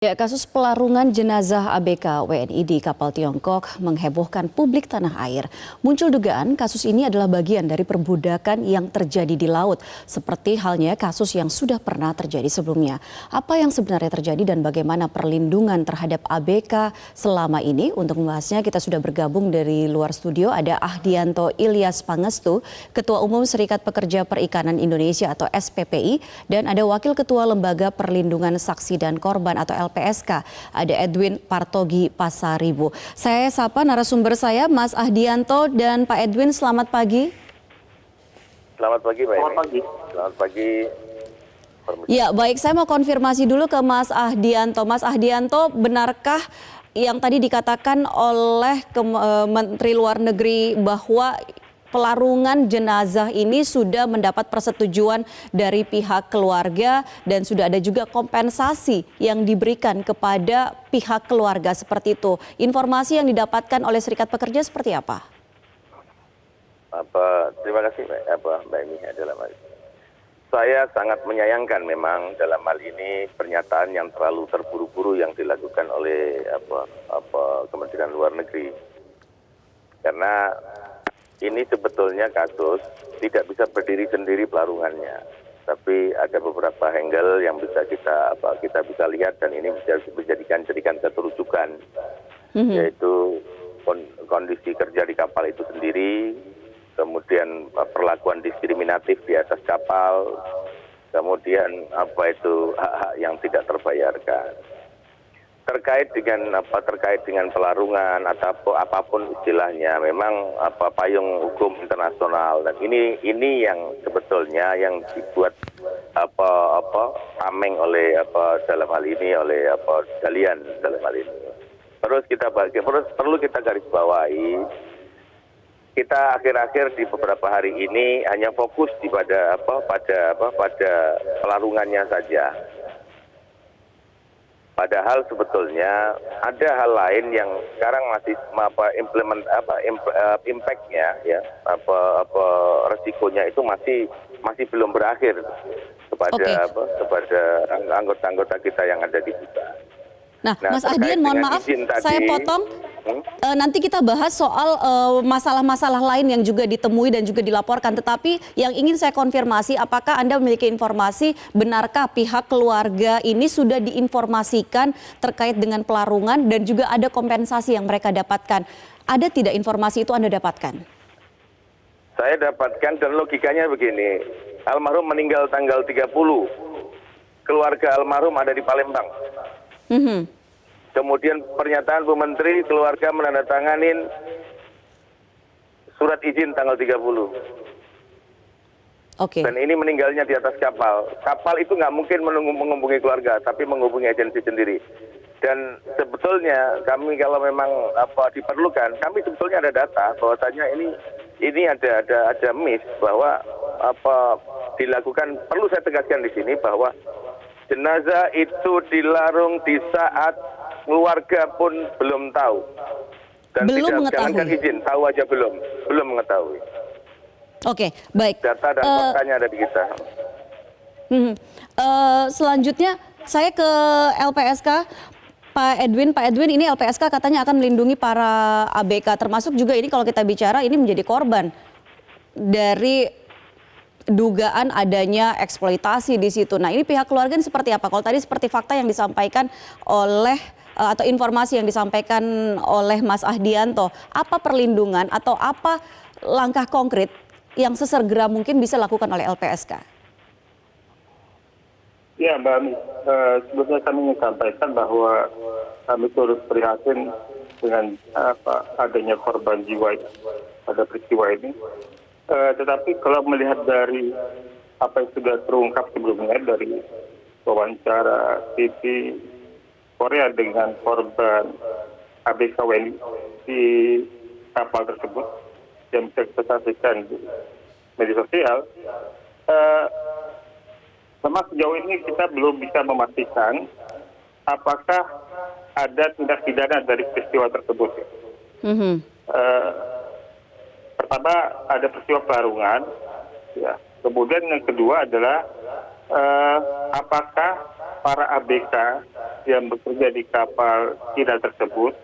Ya, kasus pelarungan jenazah ABK WNI di kapal Tiongkok menghebohkan publik tanah air. Muncul dugaan kasus ini adalah bagian dari perbudakan yang terjadi di laut, seperti halnya kasus yang sudah pernah terjadi sebelumnya. Apa yang sebenarnya terjadi dan bagaimana perlindungan terhadap ABK selama ini? Untuk membahasnya kita sudah bergabung dari luar studio, ada Ahdianto Ilyas Pangestu, Ketua Umum Serikat Pekerja Perikanan Indonesia atau SPPI, dan ada Wakil Ketua Lembaga Perlindungan Saksi dan Korban atau LPSK, ada Edwin Partogi Pasaribu. Saya sapa narasumber saya, Mas Ahdianto dan Pak Edwin, selamat pagi. Selamat pagi, Pak. Selamat pagi. Selamat pagi. Ya, baik, saya mau konfirmasi dulu ke Mas Ahdianto. Mas Ahdianto, benarkah yang tadi dikatakan oleh Menteri Luar Negeri bahwa pelarungan jenazah ini sudah mendapat persetujuan dari pihak keluarga dan sudah ada juga kompensasi yang diberikan kepada pihak keluarga seperti itu? Informasi yang didapatkan oleh Serikat Pekerja seperti apa? Terima kasih, Mbak Emi. Saya sangat menyayangkan memang dalam hal ini pernyataan yang terlalu terburu-buru yang dilakukan oleh Kementerian Luar Negeri. Karena ini sebetulnya kasus tidak bisa berdiri sendiri pelarungannya, tapi ada beberapa angle yang bisa kita bisa lihat dan ini bisa dijadikan satu rujukan, yaitu kondisi kerja di kapal itu sendiri, kemudian perlakuan diskriminatif di atas kapal, kemudian hak-hak yang tidak terbayarkan. Terkait dengan pelarungan atau apapun istilahnya, memang payung hukum internasional, dan ini yang sebetulnya yang dibuat tameng oleh dalam hal ini oleh kalian dalam hal ini. Perlu kita garis bawahi, kita akhir-akhir di beberapa hari ini hanya fokus pada pelarungannya saja. Padahal sebetulnya ada hal lain yang sekarang masih impactnya, ya, resikonya itu masih belum berakhir kepada anggota-anggota kita yang ada di kita. Nah, Mas Ahdian, mohon maaf, saya potong. Nanti kita bahas soal masalah-masalah lain yang juga ditemui dan juga dilaporkan. Tetapi yang ingin saya konfirmasi, apakah Anda memiliki informasi, benarkah pihak keluarga ini sudah diinformasikan terkait dengan pelarungan dan juga ada kompensasi yang mereka dapatkan? Ada tidak informasi itu Anda dapatkan? Saya dapatkan dan logikanya begini, almarhum meninggal tanggal 30, keluarga almarhum ada di Palembang. Kemudian pernyataan Bu Menteri, keluarga menandatanganin surat izin tanggal 30. Dan ini meninggalnya di atas kapal. Kapal itu nggak mungkin menghubungi keluarga, tapi menghubungi agensi sendiri. Dan sebetulnya kami kalau memang diperlukan, kami sebetulnya ada data bahwasanya ini ada miss bahwa dilakukan. Perlu saya tegaskan di sini bahwa jenazah itu dilarung di saat keluarga pun belum tahu dan belum tidak jangankan izin, tahu aja belum mengetahui. Oke, baik. Data dan faktanya ada di kita. Selanjutnya saya ke LPSK, Pak Edwin, ini LPSK katanya akan melindungi para ABK, termasuk juga ini kalau kita bicara ini menjadi korban dari dugaan adanya eksploitasi di situ. Nah, ini pihak keluarga ini seperti apa? Kalau tadi seperti fakta yang disampaikan oleh atau informasi yang disampaikan oleh Mas Ahdianto, apa perlindungan atau apa langkah konkret yang sesegera mungkin bisa lakukan oleh LPSK? Ya, Mbak Ami, sebetulnya kami ingin sampaikan bahwa kami turut prihatin dengan adanya korban jiwa pada peristiwa ini. Tetapi kalau melihat dari apa yang sudah terungkap sebelumnya dari wawancara TV Korea dengan korban ABK WNI di kapal tersebut yang bisa kita saksikan di media sosial, memang sejauh ini kita belum bisa memastikan apakah ada tindak pidana dari peristiwa tersebut. Pertama ada peristiwa pelarungan, ya. Kemudian yang kedua adalah apakah para ABK yang bekerja di kapal Cina tersebut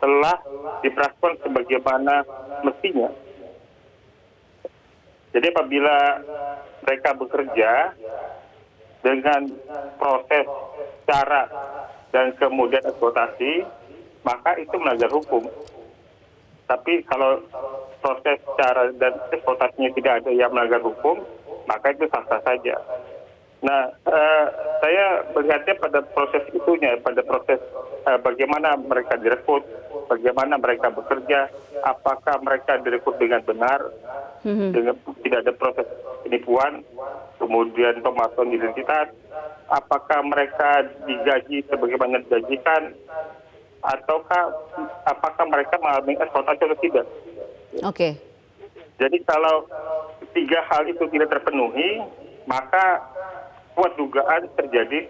telah diperlakukan sebagaimana mestinya. Jadi apabila mereka bekerja dengan proses, cara, dan kemudian eksploitasi, maka itu melanggar hukum. Tapi kalau proses, cara, dan eksploitasinya tidak ada yang melanggar hukum, maka itu sah-sah saja. Nah, saya melihatnya pada proses itunya, pada proses bagaimana mereka direkrut, bagaimana mereka bekerja, apakah mereka direkrut dengan benar, dengan tidak ada proses penipuan, kemudian pemalsuan identitas, apakah mereka digaji sebagaimana digajikan, ataukah apakah mereka mengalami eksploitasi atau tidak. Oke. Jadi kalau tiga hal itu tidak terpenuhi, maka kuat dugaan terjadi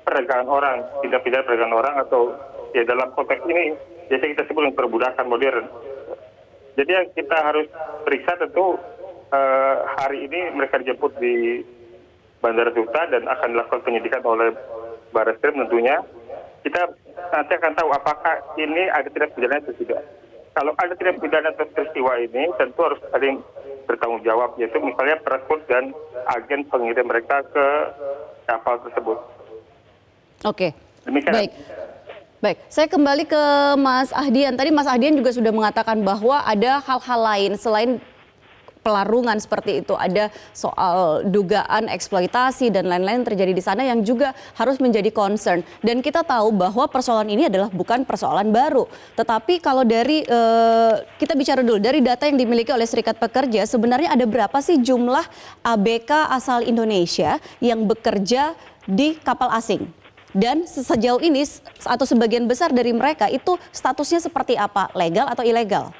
perdagangan orang, tindak pidana perdagangan orang, atau ya dalam konteks ini biasa kita sebut perbudakan modern. Jadi yang kita harus periksa tentu hari ini mereka dijemput di Bandara Suta dan akan dilakukan penyidikan oleh Barreskrim tentunya. Kita nanti akan tahu apakah ini ada tindak pidana atau tidak. Kalau ada tindak pidana atas peristiwa ini, tentu harus ada yang bertanggung jawab, yaitu misalnya perekrut dan agen pengirim mereka ke kapal tersebut. Oke. Demikian. Baik, saya kembali ke Mas Ahdian. Tadi Mas Ahdian juga sudah mengatakan bahwa ada hal-hal lain selain pelarungan seperti itu, ada soal dugaan eksploitasi dan lain-lain terjadi di sana yang juga harus menjadi concern. Dan kita tahu bahwa persoalan ini adalah bukan persoalan baru. Tetapi kalau dari kita bicara dulu dari data yang dimiliki oleh Serikat Pekerja, sebenarnya ada berapa sih jumlah ABK asal Indonesia yang bekerja di kapal asing? Dan sejauh ini atau sebagian besar dari mereka itu statusnya seperti apa? Legal atau ilegal?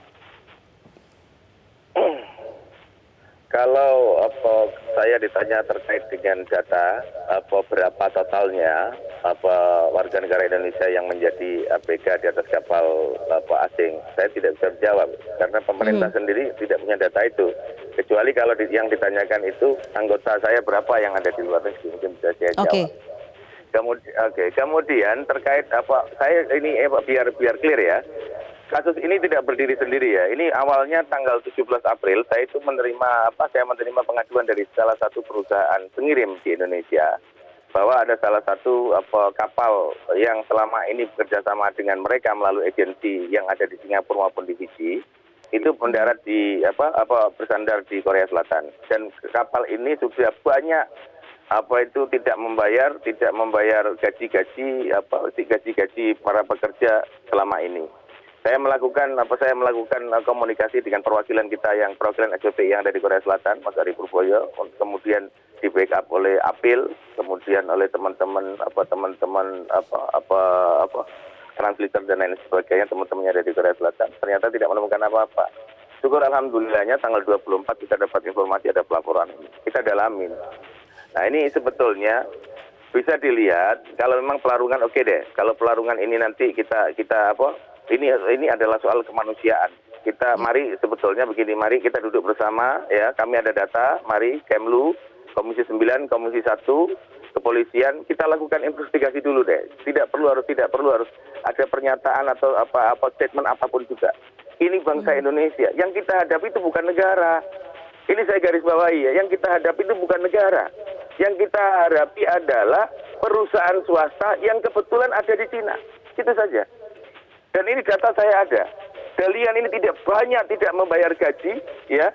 Kalau saya ditanya terkait dengan data berapa totalnya warga negara Indonesia yang menjadi ABK di atas kapal asing, saya tidak bisa menjawab karena pemerintah sendiri tidak punya data itu. Kecuali kalau yang ditanyakan itu anggota saya berapa yang ada di luar negeri, mungkin bisa saya jawab. Kemudian terkait saya ini biar clear ya. Kasus ini tidak berdiri sendiri ya. Ini awalnya tanggal 17 April saya itu menerima pengaduan dari salah satu perusahaan pengirim di Indonesia bahwa ada salah satu kapal yang selama ini bekerja sama dengan mereka melalui agensi yang ada di Singapura maupun di Fiji itu mendarat di bersandar di Korea Selatan, dan kapal ini sudah banyak tidak membayar gaji para pekerja selama ini. Saya melakukan komunikasi dengan perwakilan kita yang perwakilan SPPI yang ada di Korea Selatan, Mas Ari Purboyo, kemudian di backup oleh APIL, kemudian oleh teman-teman translator dan lain sebagainya, teman-temannya ada di Korea Selatan. Ternyata tidak menemukan apa-apa. Syukur alhamdulillahnya tanggal 24 kita dapat informasi ada pelaporan ini. Kita dalamin. Nah, ini sebetulnya bisa dilihat kalau memang pelarungan oke deh. Kalau pelarungan ini nanti kita ini adalah soal kemanusiaan. Mari sebetulnya begini, mari kita duduk bersama ya. Kami ada data, mari Kemlu, Komisi 9, Komisi 1, kepolisian, kita lakukan investigasi dulu deh. Tidak perlu harus ada pernyataan atau statement apapun juga. Ini bangsa Indonesia. Yang kita hadapi itu bukan negara. Ini saya garis bawahi ya. Yang kita hadapi itu bukan negara. Yang kita hadapi adalah perusahaan swasta yang kebetulan ada di Cina. Itu saja. Dan ini data saya ada. Kalian ini tidak membayar gaji, ya.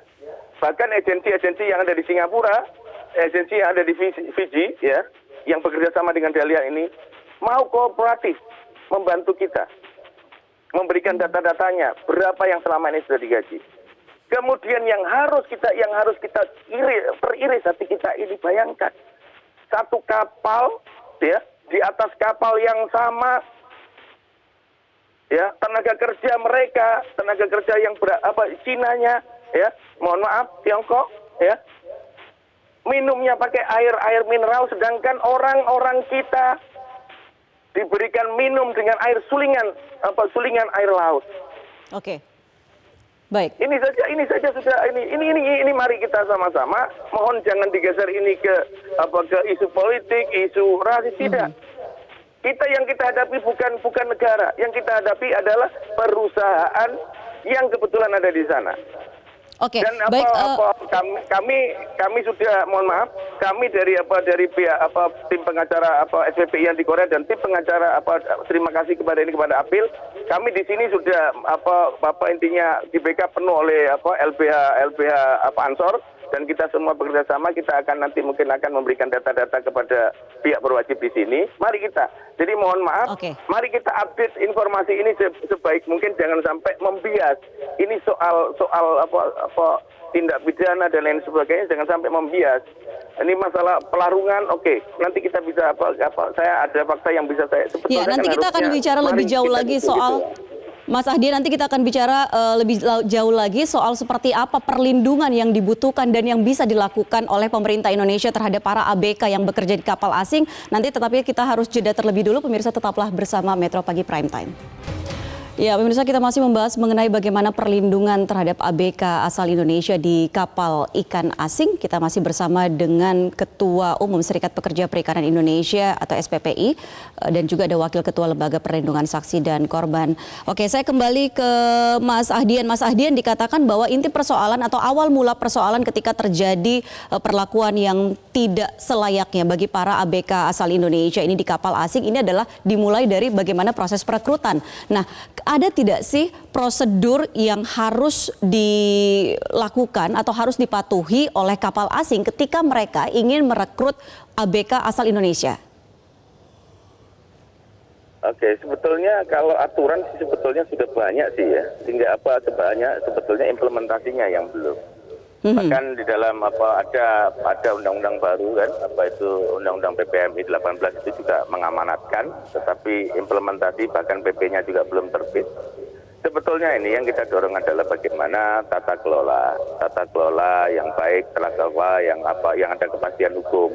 Bahkan agensi-agensi yang ada di Singapura, agensi yang ada di Fiji, ya, yang bekerja sama dengan Dalian ini, mau kooperatif membantu kita, memberikan data-datanya, berapa yang selama ini sudah digaji. Kemudian yang harus kita periris hati kita ini, bayangkan satu kapal, ya, di atas kapal yang sama. Ya, tenaga kerja mereka, tenaga kerja yang Cinanya, ya, mohon maaf, Tiongkok, ya, minumnya pakai air mineral, sedangkan orang-orang kita diberikan minum dengan air sulingan air laut. Oke, baik. Ini saja sudah ini mari kita sama-sama, mohon jangan digeser ini ke isu politik, isu rasis, tidak. Kita yang kita hadapi bukan negara, yang kita hadapi adalah perusahaan yang kebetulan ada di sana. Oke, Dan baik. kami sudah, mohon maaf, kami dari pihak tim pengacara SPPI yang di Korea dan tim pengacara terima kasih kepada Apil. Kami di sini sudah intinya di backup penuh oleh LBH Ansor. Dan kita semua bekerja sama, kita akan nanti mungkin akan memberikan data-data kepada pihak berwajib di sini. Mari kita. Jadi mohon maaf, mari kita update informasi ini sebaik mungkin, jangan sampai membias. Ini soal tindak pidana dan lain sebagainya, jangan sampai membias. Ini masalah pelarungan, oke. Nanti kita bisa saya ada fakta yang bisa saya sebetulnya. Ya, nanti kita akan bicara lebih jauh lagi soal Mas Ahdian, nanti kita akan bicara lebih jauh lagi soal seperti apa perlindungan yang dibutuhkan dan yang bisa dilakukan oleh pemerintah Indonesia terhadap para ABK yang bekerja di kapal asing. Nanti tetapi kita harus jeda terlebih dulu, pemirsa tetaplah bersama Metro Pagi Prime Time. Ya, pemirsa, kita masih membahas mengenai bagaimana perlindungan terhadap ABK asal Indonesia di kapal ikan asing. Kita masih bersama dengan Ketua Umum Serikat Pekerja Perikanan Indonesia atau SPPI dan juga ada Wakil Ketua Lembaga Perlindungan Saksi dan Korban. Oke, saya kembali ke Mas Ahdian. Mas Ahdian, dikatakan bahwa inti persoalan atau awal mula persoalan ketika terjadi perlakuan yang tidak selayaknya bagi para ABK asal Indonesia ini di kapal asing ini adalah dimulai dari bagaimana proses perekrutan. Nah, ada tidak sih prosedur yang harus dilakukan atau harus dipatuhi oleh kapal asing ketika mereka ingin merekrut ABK asal Indonesia? Oke, sebetulnya kalau aturan sebetulnya sudah banyak sih ya, sehingga sebetulnya implementasinya yang belum. Bahkan di dalam ada undang-undang baru kan, itu undang-undang PPMI 18 itu juga mengamanatkan, tetapi implementasi bahkan PP-nya juga belum terbit. Sebetulnya ini yang kita dorong adalah bagaimana tata kelola yang baik, tata kelola yang ada kepastian hukum.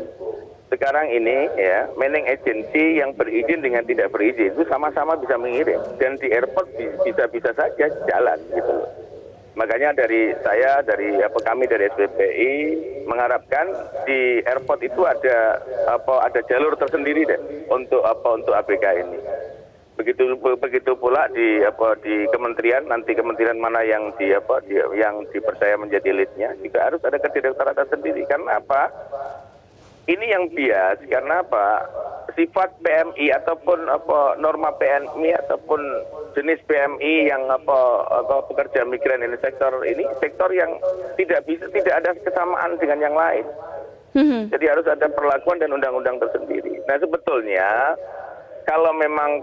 Sekarang ini ya, manning agency yang berizin dengan tidak berizin itu sama-sama bisa mengirim, dan di airport bisa saja jalan gitu loh. Makanya kami dari SPPI mengharapkan di airport itu ada jalur tersendiri deh untuk ABK ini. Begitu pula di kementerian, nanti kementerian mana yang yang dipercaya menjadi leadnya juga harus ada kedokteran tersendiri. Karena apa? Ini yang bias karena apa? Sifat PMI ataupun norma PMI ataupun jenis PMI yang pekerja migran ini sektor yang tidak ada kesamaan dengan yang lain. Jadi harus ada perlakuan dan undang-undang tersendiri. Nah, sebetulnya kalau memang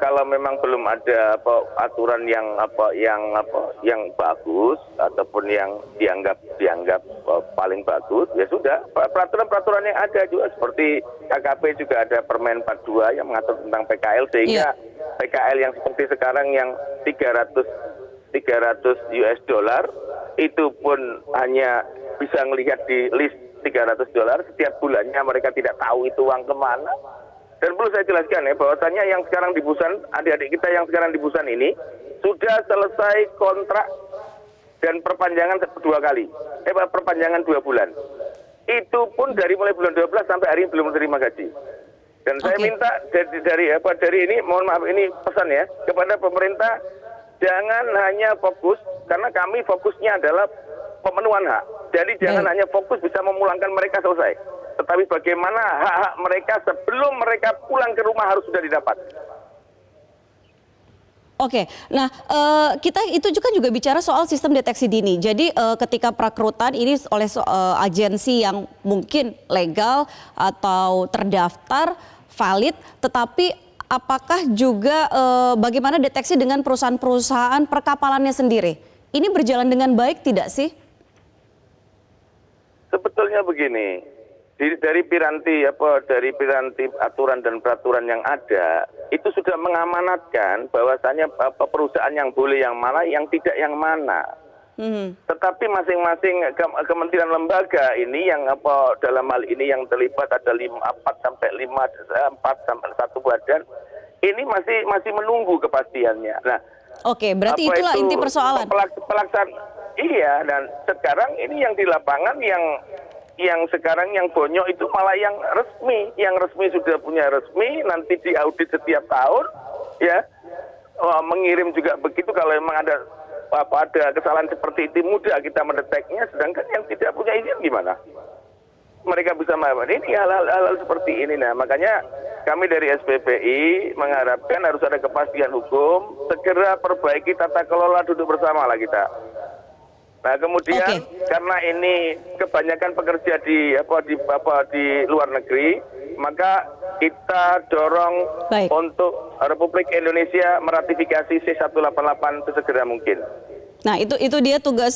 belum ada aturan yang bagus ataupun yang dianggap paling bagus, ya sudah peraturan yang ada juga seperti KKP juga ada Permen 42 yang mengatur tentang PKL, sehingga PKL yang seperti sekarang yang 300 US dollar itu pun hanya bisa melihat di list $300 setiap bulannya, mereka tidak tahu itu uang kemana. Dan perlu saya jelaskan ya, bahwasannya yang sekarang di Busan, adik-adik kita yang sekarang di Busan ini sudah selesai kontrak dan perpanjangan 2 kali, perpanjangan 2 bulan. Itu pun dari mulai bulan 12 sampai hari ini belum menerima gaji. Dan saya minta dari ini, mohon maaf ini pesan ya kepada pemerintah, jangan hanya fokus, karena kami fokusnya adalah pemenuhan hak. Jadi jangan hanya fokus bisa memulangkan mereka selesai, tetapi bagaimana hak-hak mereka sebelum mereka pulang ke rumah harus sudah didapat. Oke, nah kita itu juga bicara soal sistem deteksi dini. Jadi ketika perekrutan ini oleh agensi yang mungkin legal atau terdaftar, valid, tetapi apakah juga bagaimana deteksi dengan perusahaan-perusahaan perkapalannya sendiri? Ini berjalan dengan baik tidak sih? Sebetulnya begini, dari piranti aturan dan peraturan yang ada itu sudah mengamanatkan bahwasannya perusahaan yang boleh yang mana, yang tidak yang mana. Tetapi masing-masing kementerian lembaga ini yang dalam hal ini yang terlibat ada 4 sampai 1 badan ini masih menunggu kepastiannya. Nah, oke, berarti itulah inti persoalan. Iya, dan sekarang ini yang di lapangan yang yang sekarang yang bonyok itu malah yang resmi sudah punya resmi, nanti diaudit setiap tahun, ya. Mengirim juga begitu. Kalau memang ada kesalahan seperti itu mudah kita mendeteknya, sedangkan yang tidak punya izin gimana? Mereka bisa melakukan ini hal-hal seperti ini. Nah, makanya kami dari SPPI mengharapkan harus ada kepastian hukum, segera perbaiki tata kelola, duduk bersama lah kita. Nah, kemudian karena ini kebanyakan pekerja di luar negeri, maka kita dorong untuk Republik Indonesia meratifikasi C188 sesegera mungkin. Nah, itu dia tugas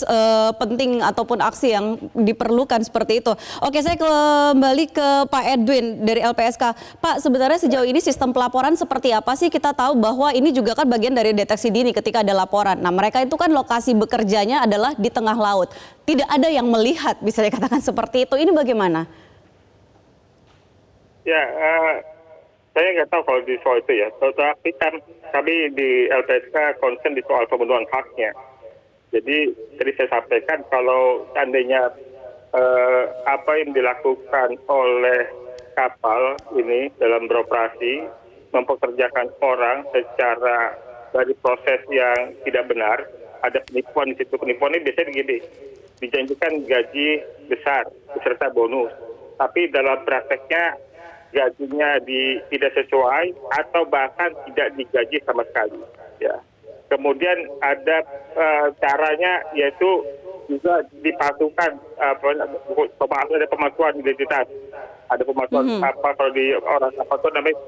penting ataupun aksi yang diperlukan seperti itu. Oke, saya kembali ke Pak Edwin dari LPSK. Pak, sebenarnya sejauh ini sistem pelaporan seperti apa sih? Kita tahu bahwa ini juga kan bagian dari deteksi dini ketika ada laporan. Nah, mereka itu kan lokasi bekerjanya adalah di tengah laut. Tidak ada yang melihat, bisa dikatakan seperti itu. Ini bagaimana? Ya, saya nggak tahu kalau di soal itu ya. Tetapi kan kami di LPSK concern di soal pemenuhan haknya. Jadi tadi saya sampaikan kalau seandainya apa yang dilakukan oleh kapal ini dalam beroperasi mempekerjakan orang secara dari proses yang tidak benar, ada penipuan di situ. Penipuan ini biasanya begini, dijanjikan gaji besar beserta bonus, tapi dalam prakteknya gajinya tidak sesuai atau bahkan tidak digaji sama sekali. Ya. Kemudian ada caranya yaitu juga dipalsukan ada pemalsuan identitas, ada pemalsuan kalau di orang apa itu namanya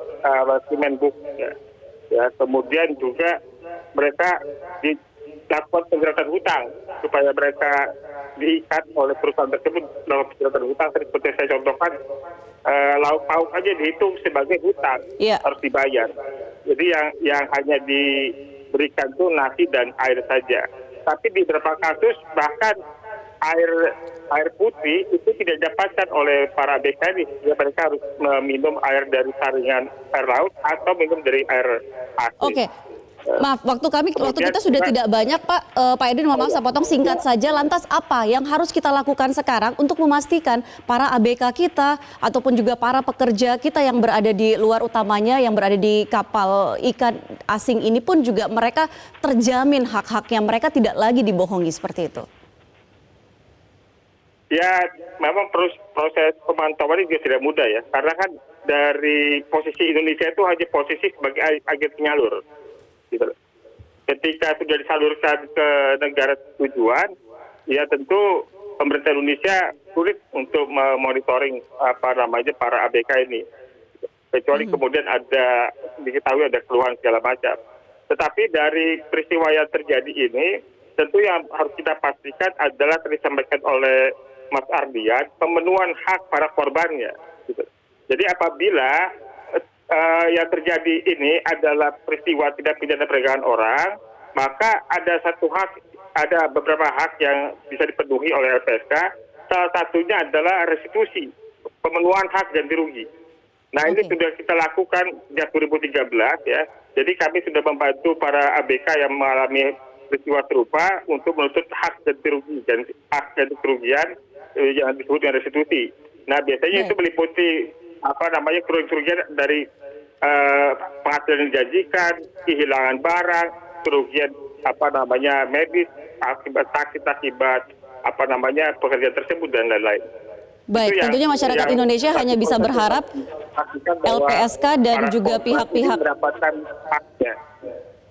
Kemenbuk ya. Kemudian juga mereka dilakukan penjeratan hutang supaya mereka diikat oleh perusahaan tersebut dalam penjeratan hutang. Seperti saya contohkan, lauk pauk aja dihitung sebagai hutang, harus dibayar. Jadi yang hanya diberikan itu nasi dan air saja. Tapi di beberapa kasus bahkan air putih itu tidak didapatkan oleh para ABK ini. Mereka harus minum air dari saringan air laut atau minum dari air asli. Oke. Maaf, waktu kita sudah tidak banyak, Pak. Pak Edwin, maaf saya potong singkat saja. Lantas apa yang harus kita lakukan sekarang untuk memastikan para ABK kita ataupun juga para pekerja kita yang berada di luar, utamanya yang berada di kapal ikan asing ini pun juga mereka terjamin hak-haknya, mereka tidak lagi dibohongi seperti itu? Ya, memang proses pemantauan ini juga tidak mudah ya. Karena kan dari posisi Indonesia itu hanya posisi sebagai agen penyalur. Gitu. Ketika sudah disalurkan ke negara tujuan, ya tentu pemerintah Indonesia sulit untuk memonitoring para ABK ini, kecuali kemudian diketahui ada keluhan segala macam. Tetapi dari peristiwa yang terjadi ini, tentu yang harus kita pastikan adalah tadi disampaikan oleh Mas Ardian, pemenuhan hak para korbannya. Gitu. Jadi apabila yang terjadi ini adalah peristiwa tidak pidana perdagangan orang, maka ada beberapa hak yang bisa dipenuhi oleh LPSK. Salah satunya adalah restitusi, pemenuhan hak ganti rugi. Nah, ini sudah kita lakukan sejak 2013 ya. Jadi kami sudah membantu para ABK yang mengalami peristiwa serupa untuk menuntut hak ganti rugi dan hak ganti kerugian yang disebut dengan restitusi. Nah, biasanya itu meliputi kerugian dari penghasilan yang dijanjikan, kehilangan barang, kerugian medis akibat pekerjaan tersebut dan lain-lain. Baik, tentunya masyarakat Indonesia hanya bisa berharap LPSK dan juga pihak-pihak mendapatkan haknya.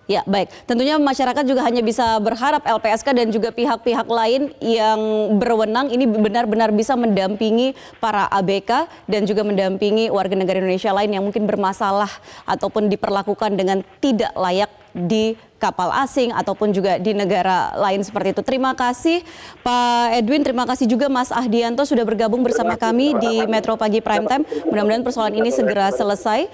Ya, baik. Tentunya masyarakat juga hanya bisa berharap LPSK dan juga pihak-pihak lain yang berwenang ini benar-benar bisa mendampingi para ABK dan juga mendampingi warga negara Indonesia lain yang mungkin bermasalah ataupun diperlakukan dengan tidak layak di kapal asing ataupun juga di negara lain seperti itu. Terima kasih Pak Edwin, terima kasih juga Mas Ahdianto sudah bergabung bersama kami di Metro Pagi Prime Time. Mudah-mudahan persoalan ini segera selesai.